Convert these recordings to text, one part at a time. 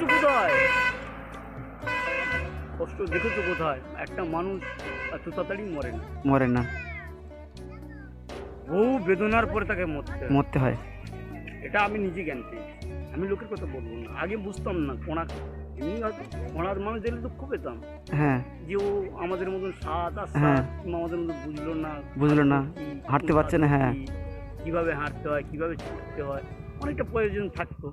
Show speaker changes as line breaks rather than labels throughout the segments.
কোথায় কষ্ট দেখেছো কোথায়? একটা মানুষ এত তাড়াতাড়ি
মরে না,
বহু বেদনার পরে তাকে
মরতে হয়।
এটা আমি নিজে জ্ঞান পেয়েছি। আমি লোকের কথা বলবো না, আগে বুঝতাম না। এমনি হয়তো কোনার মানুষ দেখলে দুঃখ পেতাম,
হ্যাঁ,
যে ও আমাদের মতন স্বাদ আর
হ্যাঁ,
আমাদের মতো
বুঝলো না, হাঁটতে পারছে না। হ্যাঁ,
কিভাবে হাঁটতে হয়, কিভাবে ছুটতে হয়, অনেকটা প্রয়োজন থাকতো।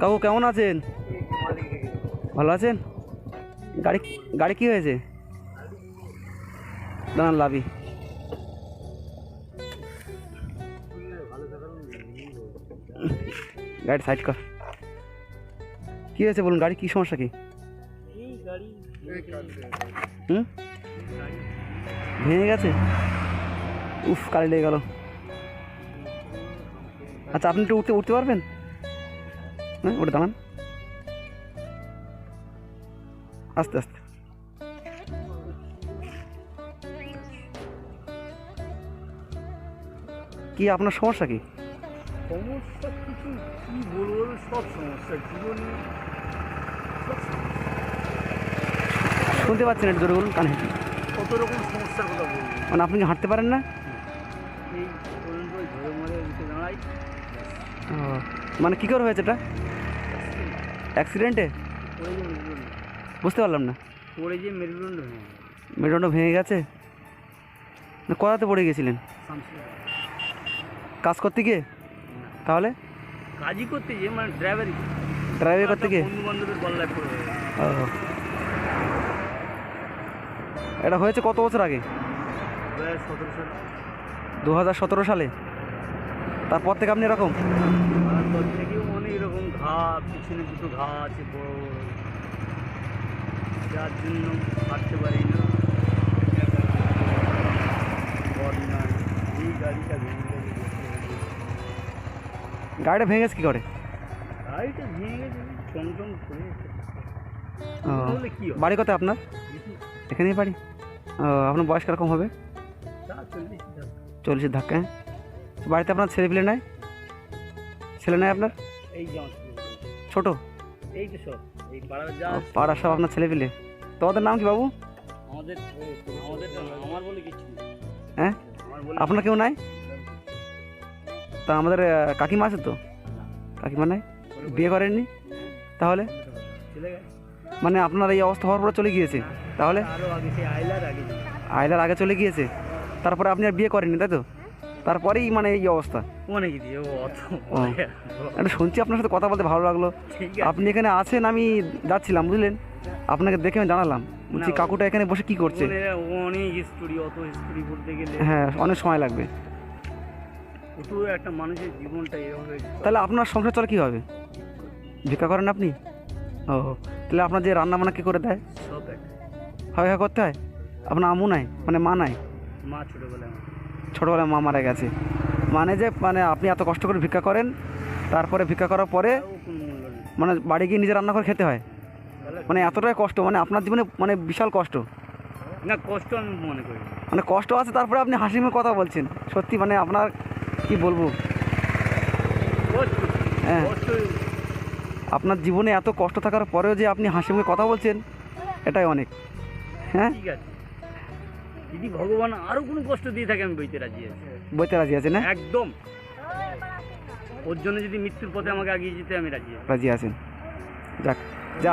কাকু কেমন আছেন? ভালো আছেন? গাড়ি গাড়ি কি হয়েছে? দাঁড়ান লাভি। গাড়ি সাইড কর। কি হয়েছে বলুন, গাড়ি কি সমস্যা? কি ভেঙে গেছে? উফ, গাড়ি লেগে গেল। আচ্ছা, আপনি একটু উঠতে পারবেন? হ্যাঁ, ওটা দাঁড়ান, আস্তে আস্তে। কি আপনার সমস্যা? কি
সমস্যা? কিছু কি বলবো, সব সমস্যা জীবনে।
শুনতে পাচ্ছেন? একটু জোরে বলুন, কানে।
কত রকম সমস্যার কথা বলবো।
মানে আপনি কি হাঁটতে পারেন না?
এই পর্যন্ত ধরে মরে উঠে দাঁড়াই।
ও, মানে কী করে হয়েছে এটা? অ্যাক্সিডেন্টে?
পড়ে যে মেরুদণ্ড,
বুঝতে পারলাম না।
পড়ে যে মেরুদণ্ড
মেরুদণ্ড ভেঙে গেছে? না, কোথাতে পড়ে গেছিলেন? কাজ করতে গিয়ে? তাহলে
কাজই করতে গিয়ে, মানে ড্রাইভারি
করতে গিয়ে
বন্ধু বান্ধবের বল্লায় পড়ে গেছে।
ও, এটা হয়েছে কত বছর আগে?
2017 সালে।
2017 সালে? তারপর থেকে আপনি এরকম?
তারপর থেকেও অনেক রকম ঘা, পিছনে দুটো ঘা আছে বড় বড়, যার জন্য হাঁটতে পারি না। বন্যায় এই গাড়িটা ভেঙে গেছে।
গাড়িটা ভেঙে গেছে কী করে?
গাড়িটা ভেঙে গেছে চমচম করে।
ও,
বলে কি হবে?
বাড়ি কোথায় আপনার? এখানেই বাড়ি? ও, আপনার বয়স কীরকম হবে? 40 ধাক্কা। বাড়িতে আপনার ছেলে পেলে নাই? ছেলে নাই আপনার?
এই যে
ছোট?
এই তো সব এই পাড়ার যা
পাড়ার সব আপনার ছেলে পেলে? তোমাদের নাম কি বাবু?
আমাদের আমার বলে কিছু নেই।
হ্যাঁ, আপনার কেউ নাই? তা আমাদের কাকিমা আছে তো? কাকিমা নাই? বিয়ে করেননি? তাহলে মানে আপনার এই অবস্থা হওয়ার পরে চলে গিয়েছে? তাহলে
আরো আগে, সেই
আইলার আগে চলে গিয়েছে, তারপরে আপনি আর বিয়ে করেননি, তাই তো? তারপরেই মানে এই অবস্থা। একটা শুনছি, আপনার সাথে কথা বলতে ভালো লাগলো। আপনি এখানে আছেন, আমি যাচ্ছিলাম, বুঝলেন? আপনাকে দেখে আমি জানালাম, বলছি কাকুটা এখানে বসে কি করছে।
অনেক হিস্টোরি, অত হিস্টোরি বলতে গেলে
হ্যাঁ, অনেক সময় লাগবে।
একটা মানুষের জীবনটা এরকম।
তাহলে আপনার সংসার চলে কীভাবে? ভিক্ষা করেন আপনি? ও, তাহলে আপনার যে রান্না বান্না কী করে দেয়?
সব
হয় করতে হয়? আপনার আমু নাই, মানে মা নাই?
মা
ছোটোবেলায় মা মারা গেছে। মানে যে মানে আপনি এত কষ্ট করে ভিক্ষা করেন, তারপরে ভিক্ষা করার পরে মানে বাড়ি গিয়ে নিজে রান্না করে খেতে হয়, মানে এতটাই কষ্ট, মানে আপনার জীবনে মানে বিশাল কষ্ট।
না, কষ্ট আমি মনে করি,
মানে কষ্ট আছে, তারপরে আপনি হাসি মুখে কথা বলছেন। সত্যি মানে আপনার কি বলবো। হ্যাঁ, আপনার জীবনে এত কষ্ট থাকার পরেও যে আপনি হাসি মুখে কথা বলছেন, এটাই অনেক। হ্যাঁ,
ঠিক আছে। যদি ভগবান আরো কোনো কষ্ট দিয়ে থাকে, আমি বইতে রাজি
আছে না?
একদম। ওর জন্য যদি মৃত্যুর পথে আমাকে এগিয়ে যেতে, আমি
রাজি আছেন। যাক, যে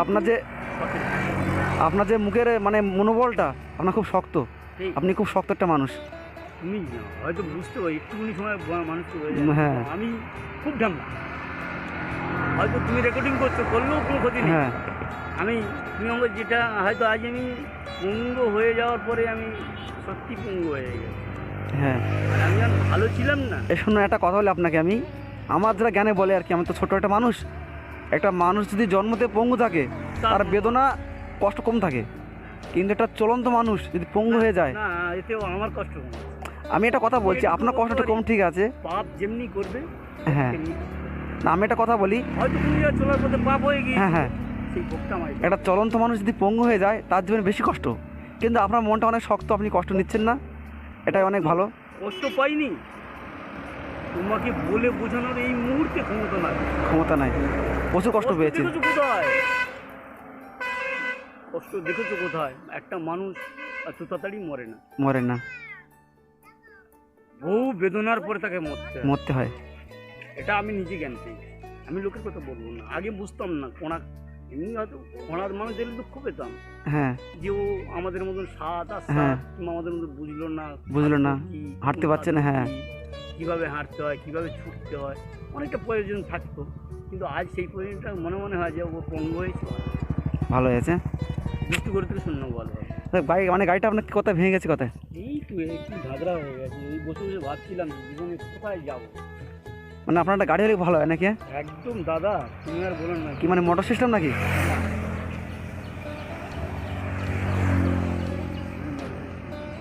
আপনার যে মুখের মানে মনোবলটা আপনার খুব শক্ত। আপনি খুব শক্ত একটা মানুষ।
তুমি হয়তো বুঝতে পারি, একটুখানি সময় মানুষ।
হ্যাঁ,
আমি খুব ঢামনা। হয়তো তুমি রেকর্ডিং করলেও কোনো ক্ষতি নেই।
হ্যাঁ,
তুমি আমাকে যেটা হয়তো আজ আমি পঙ্গু হয়ে যাওয়ার পরে আমি সত্যি পঙ্গু হয়ে গেছি।
হ্যাঁ,
আমি আর ভালো ছিলাম না।
শুনুন, একটা কথা বলে আপনাকে, আমি আমার যারা জ্ঞানে বলে আর কি, আমি তো ছোট একটা মানুষ। একটা মানুষ যদি জন্মতে পঙ্গু থাকে, তার বেদনা কষ্ট কম থাকে, কিন্তু একটা চলন্ত মানুষ যদি পঙ্গু হয়ে যায়,
না, এতেও আমার কষ্ট কম।
আমি একটা কথা বলছি, আপনার কষ্টটা কম, ঠিক আছে?
পাপ যেমনি করবে।
হ্যাঁ, না, আমি একটা কথা বলি,
হয়তো তুমি চলার পথে পাপ হয়ে গিয়ে,
হ্যাঁ, হ্যাঁ,
সেই ভোগটা আমার
একটা চলন্ত মানুষ যদি পঙ্গু হয়ে যায় তার জীবনে বেশি কষ্ট, কিন্তু আপনার মনটা অনেক শক্ত, আপনি কষ্ট নিচ্ছেন না, এটাই অনেক ভালো।
কষ্ট পাইনি, তোমাকে বলে বোঝানোর এই মুহূর্তে
ক্ষমতা নাই, প্রচুর কষ্ট পেয়েছে।
দেখেছো কোথায় কষ্ট দেখেছো কোথায়? একটা মানুষ এত তাড়াতাড়ি মরে না, বহু বেদনার পরে তাকে
মরতে হয়।
এটা আমি নিজে জ্ঞান পেয়েছি, আমি লোকের কথা বলবো না। আগে বুঝতাম না এমনি হয়তো কোনার মানুষ দেখলে দুঃখ পেতাম,
হ্যাঁ,
যে ও আমাদের মতন স্বাদ আর
হ্যাঁ।
কিংবা আমাদের মতন বুঝলো না কি,
হাঁটতে পারছে না, হ্যাঁ,
কিভাবে হাঁটতে হয়, কিভাবে ছুটতে হয়, অনেকটা প্রয়োজন থাকতো। কিন্তু আজ সেই প্রয়োজনটা মনে হয় যে ও পঙ্গু হয়েছে,
ভালো হয়েছে।
দুষ্টু করে থেকে শূন্য বলো
বাইক মানে গাড়িটা আপনার কোথায় ভেঙে গেছে? কোথায়?
এই তো একটু ঝাঁকড়া হয়ে গেছে, এই বসে বসে ভাবছিলাম জীবনে কোথায় যাবো।
মানে আপনার একটা গাড়ি হলে ভালো হয় নাকি?
একদম দাদা, তুমি আর বলো না।
কি মানে মোটর সিস্টেম নাকি?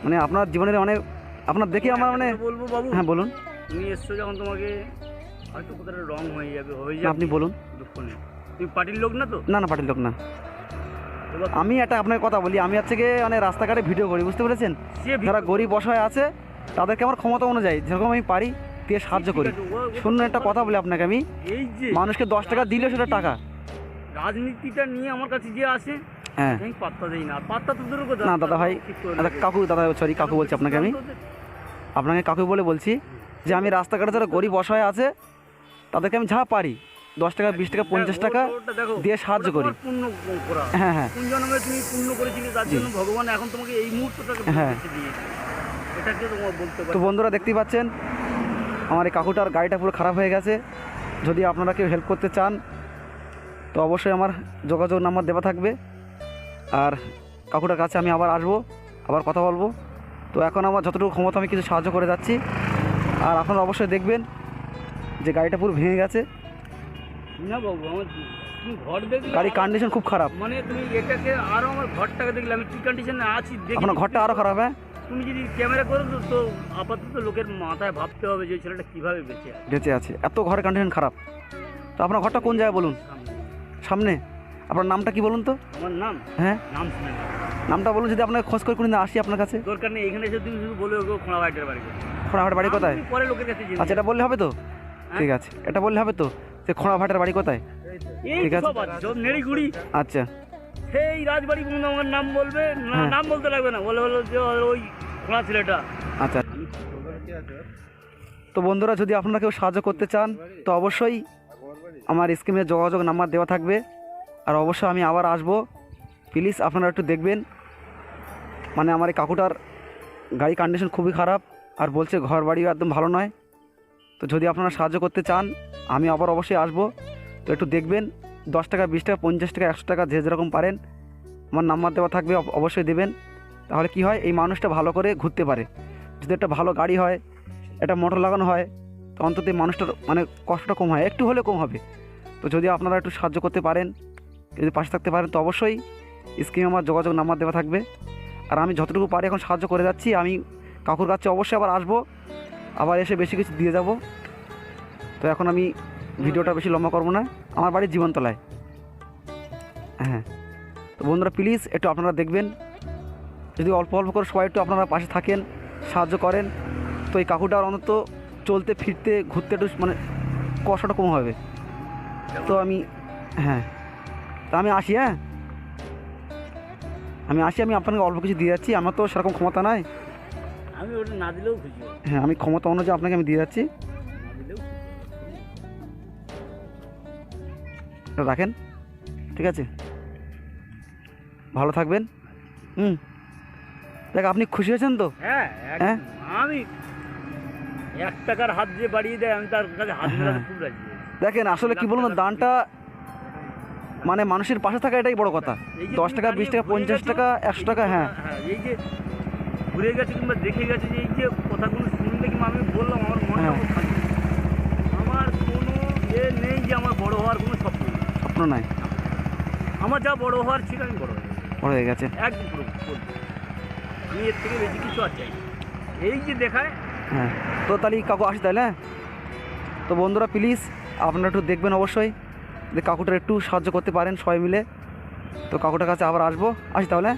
মানে আপনার জীবনের অনেক, আপনার দেখে আমার মানে
বলবো বাবু,
হ্যাঁ বলুন।
তুমি এসছো যখন, তোমাকে হয়তো কোথাটা রং হয়ে যাবে,
আপনি বলুন।
দুঃখ নেই, তুমি পার্টির লোক না তো?
না না, পার্টির লোক না। আমি একটা আপনার কথা বলি, আমি হচ্ছে গিয়ে মানে রাস্তাঘাটে ভিডিও করি, বুঝতে পেরেছেন? যারা গরিব অসহায় আছে তাদেরকে আমার ক্ষমতা অনুযায়ী যেরকম আমি পারি দিয়ে সাহায্য করি। শুনুন একটা কথা বলি আপনাকে, আমি
এই যে
মানুষকে 10 টাকা দিলে সেটা টাকা।
রাজনীতিটা নিয়ে আমার কাছে যে আসে,
হ্যাঁ,
আমি পাত্তা দেই না, পাত্তা তো দূরের কথা।
না দাদা ভাই, দাদা সরি কাকু বলছি আপনাকে, আমি আপনাকে কাকু বলে বলছি যে আমি রাস্তাঘাটে যারা গরিব অসহায় আছে তাদেরকে আমি যা পারি 10 টাকা 20 টাকা 50 টাকা দিয়ে সাহায্য করি।
পুণ্য করা,
হ্যাঁ হ্যাঁ,
কোন জন্মে তুমি পুণ্য করেছিলে তার জন্য ভগবান এখন তোমাকে এই মুহূর্তটাকে
হ্যাঁ
দিয়েছে, এটাকে তোমার বলতে
তো
পারি।
বন্ধুরা দেখতেই পাচ্ছেন আমার এই কাকুটার গাড়িটা পুরো খারাপ হয়ে গেছে। যদি আপনারা কেউ হেল্প করতে চান তো অবশ্যই আমার যোগাযোগ নাম্বার দেওয়া থাকবে, আর কাকুটার কাছে আমি আবার আসবো, আবার কথা বলবো। তো এখন আমার যতটুকু ক্ষমতা আমি কিছু সাহায্য করে যাচ্ছি, আর আপনারা অবশ্যই দেখবেন যে গাড়িটা পুরো ভেঙে গেছে।
না বাবু, আমার তুমি ঘর দেখলে
গাড়ির কন্ডিশন খুব খারাপ।
মানে তুমি এটাকে আরো আমার ঘরটাকে দেখলে আমি কি কন্ডিশনে আছি দেখি।
আপনার ঘরটা আরও খারাপ, হ্যাঁ?
তুমি যদি ক্যামেরা করো তো আপাতত লোকের মাথায় ভাবতে হবে যে ছেলেটা কিভাবে
বেঁচে আছে, এত ঘরের কন্ডিশন খারাপ। তো আপনার ঘরটা কোন জায়গায় বলুন? সামনে। আপনার নামটা কি বলুন তো?
আমার নাম,
হ্যাঁ
নাম শুনে না,
নামটা বলুন, যদি আপনাকে খোঁজ করে কোনদিন আসি আপনার কাছে।
দরকার নেই, এখানে এসে তুমি শুধু বলে ওকে খোঁড়া ভাইটার বাড়ি।
খোঁড়াভাটার বাড়ি কোথায়?
পরে লোকের কাছে
আচ্ছা, এটা বললে হবে তো? ঠিক আছে, এটা বললে হবে তো যে খোঁড়াভাটার বাড়ি কোথায়? ঠিক আছে,
সব নেড়িগুড়ি।
আচ্ছা,
সেই রাজবাড়ি কোনো আমার নাম বলবে না, নাম বলতে লাগবে না, বলে যে ওই খোঁড়া ছেলেটা।
আচ্ছা। তো বন্ধুরা, যদি আপনারা কেউ সাহায্য করতে চান তো অবশ্যই আমার স্ক্রিনে যোগাযোগ নাম্বার দেওয়া থাকবে, আর অবশ্যই আমি আবার আসবো। প্লিজ আপনারা একটু দেখবেন, মানে আমার এই কাকুটার গাড়ি কন্ডিশন খুবই খারাপ, আর বলছে ঘর বাড়িও একদম ভালো নয়। তো যদি আপনারা সাহায্য করতে চান আমি আবার অবশ্যই আসবো। তো একটু দেখবেন, 10 টাকা 20 টাকা 50 টাকা 100 টাকা যে যেরকম পারেন আমার নাম্বার দেওয়া থাকবে, অবশ্যই দেবেন। তাহলে কি হয়, এই মানুষটা ভালো করে ঘুরতে পারে। যদি একটা ভালো গাড়ি হয়, একটা মোটর লাগানো হয়, তো অন্তত এই মানুষটার মানে কষ্টটা কম হয়, একটু হলে কম হবে। তো যদি আপনারা একটু সাহায্য করতে পারেন, যদি পাশে থাকতে পারেন, তো অবশ্যই স্ক্রিনে আমার যোগাযোগ নাম্বার দেওয়া থাকবে। আর আমি যতটুকু পারি এখন সাহায্য করে যাচ্ছি। আমি কাকুর কাছে অবশ্যই আবার আসবো, আবার এসে বেশি কিছু দিয়ে যাব। তো এখন আমি ভিডিওটা বেশি লম্বা করবো না, আমার বাড়ির জীবনতলায়। হ্যাঁ, তো বন্ধুরা প্লিজ একটু আপনারা দেখবেন, যদি অল্প অল্প করে সবাই একটু আপনারা পাশে থাকেন, সাহায্য করেন, তো এই কাকুটার অন্তত চলতে ফিরতে ঘুরতে একটু মানে কষ্টটা কম হবে। তো আমি হ্যাঁ, তা আমি আসি। হ্যাঁ, আমি আপনাকে অল্প কিছু দিয়ে যাচ্ছি, আমার তো সেরকম ক্ষমতা নাই।
আমি ওটা না দিলেও খুশি।
হ্যাঁ, আমি ক্ষমতা অনুযায়ী আপনাকে আমি দিয়ে যাচ্ছি, রাখেন। ঠিক আছে, ভালো থাকবেন। দেখ, আপনি খুশি হয়েছেন তো?
হ্যাঁ,
হ্যাঁ,
আমি 1 টাকার হাত যে বাড়িয়ে দেয় আমি তার কাছে হাত মেলাতে খুব রাজি।
দেখেন আসলে কি বলুন, দানটা মানে মানুষের পাশে থাকা এটাই বড় কথা। 10 টাকা 20 টাকা 50 টাকা 100 টাকা, হ্যাঁ,
এই যে ঘুরে গেছে কিংবা দেখে গেছে, যে এই যে কথাগুলো শুনলে কিংবা আমি বললাম আমার মনে আমার কোনো নেই যে আমার বড় হওয়ার কোনো স্বপ্ন
নাই।
আমার যা বড় হওয়ার ছিল আমি বড়
হয়ে গেছে
একদম পুরো। আমি এর থেকে বেশি কিছু আর চাই, এই যে দেখায়।
হ্যাঁ, তো তাহলে কাকু আসি তাহলে। হ্যাঁ, তো বন্ধুরা প্লিজ আপনারা একটু দেখবেন অবশ্যই, যে কাকুটার একটু সাহায্য করতে পারেন সবাই মিলে। তো কাকুটার কাছে আবার আসবো, আসি তাহলে।